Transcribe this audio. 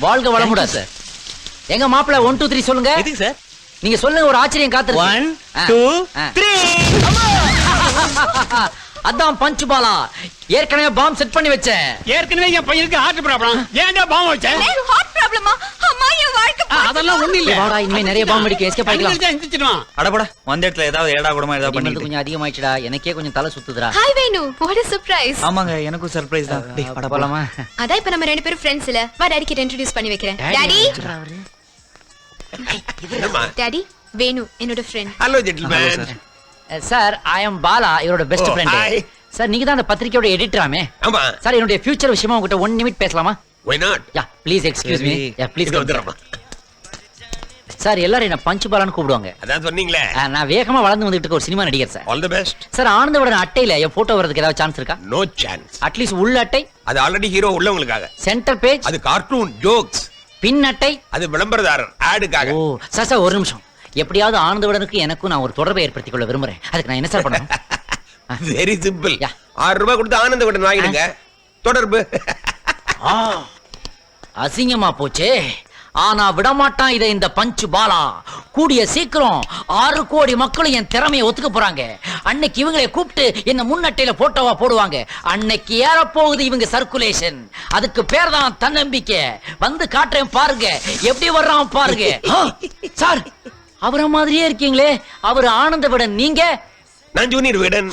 வாழ்க வளமுடன் சார். எங்க மாப்பிள்ள 1 2 3 சொல்லுங்க. எதுக்கு சார்? நீங்க சொல்லுங்க, ஒரு ஆச்சரியம் காத்துருக்கு. 1 2 3. அதான் பஞ்ச் பாலா. ஏற்கனவே பாம் செட் பண்ணி வச்சேன். ஏற்கனவே என் பையனுக்கு ஹார்ட் ப்ராப்ளம். ஏன்டா பாம் வச்சேன்? ஹார்ட் ப்ராப்ளமா? அம்மா என் வாழ்க்கை அதெல்லாம் ஒண்ணு இல்ல. வாடா, இனிமே நிறைய பாம் அடிக்க எஸ்கேப் ஆயிக்கலாம். எந்திரிச்சிடுவான். அடபட வந்த இடத்துல ஏதாவது ஏடா கூடமா ஏதாவது இன்னும் பண்ணிட்டு. கொஞ்சம் அதிகமாயிடுச்சுடா. எனக்கே கொஞ்சம் தலை சுத்துதுடா. Hi Venu, what a surprise. ஆமாங்க, எனக்கும் சர்ப்ரைஸ் தான். டேய் அட போலாமா? அதான் இப்ப நம்ம ரெண்டு பேரும் ஃப்ரெண்ட்ஸ் இல்ல. வா டாடி கிட்ட இன்ட்ரோ듀ce பண்ணி வைக்கிறேன். டாடி. டாடி, வேணு என்னோட friend. Hello gentleman. Sir, I am Bala, இவரோட பெஸ்ட் ஃப்ரெண்ட். சார், நீங்க தான் அந்த பத்திரிக்கையோட எடிட்டராமே. ஆமா. சார், என்னோட ஃபியூச்சர் விஷயமா உங்ககிட்ட 1 நிமிட் பேசலாமா? why not? Yeah please excuse me. Yeah please இது வந்துறமா. சார், எல்லாரும் என்ன பஞ்ச் பாலான்னு கூப்பிடுவாங்க. அதான் சொன்னீங்களே. நான் வேகமா வளர்ந்து வந்துட்டு இருக்க ஒரு சினிமா நடிகர் sir. All the best. Sir, ஆனந்தவுடன் அட்டையில என் போட்டோ வரதுக்கு ஏதாவது சான்ஸ் இருக்கா? No chance. அட்லீஸ்ட் உள்ள அட்டை, அது ஆல்ரெடி ஹீரோ உள்ளவங்களுக்காக. சென்டர் பேஜ், அது கார்ட்டூன் ஜோக்ஸ். பின் அட்டை. அது விளம்பரதாரர் ஆடுக்காக. ஓ சார், சார் ஒரு நிமிஷம். எப்படியாவது ஆனந்தவுடனுக்கு எனக்கும் நான் ஒரு தொடர்பை ஏற்படுத்திக் கொள்ள விரும்புறேன். அதுக்கு நான் என்ன சார் பண்ணணும்? Very simple. Yeah. 6 ரூபாய் கொடுத்து ஆனந்தவுடன் வாங்கிடுங்க. தொடர்பு. அசிங்கமா போச்சே. ஆனா விடமாட்டான் இதை இந்த பஞ்ச் பாலா. கூடிய சீக்கிரம் 6 கோடி மக்களும் என் திறமையை ஒத்துக்க போறாங்க. அன்னைக்கு இவங்களை கூப்பிட்டு என்ன முன்னட்டையில போட்டோவா போடுவாங்க. அன்னைக்கு ஏற போகுது இவங்க சர்க்குலேஷன். அதுக்கு பேர் தான் தன்னம்பிக்கை. வந்து காட்டுறேன் பாருங்க, எப்படி வர்றான் பாருங்க. சார், அவரை மாதிரியே இருக்கீங்களே. அவர் ஆனந்தவிடன், நீங்க? நான் ஜூனியர் விடன்.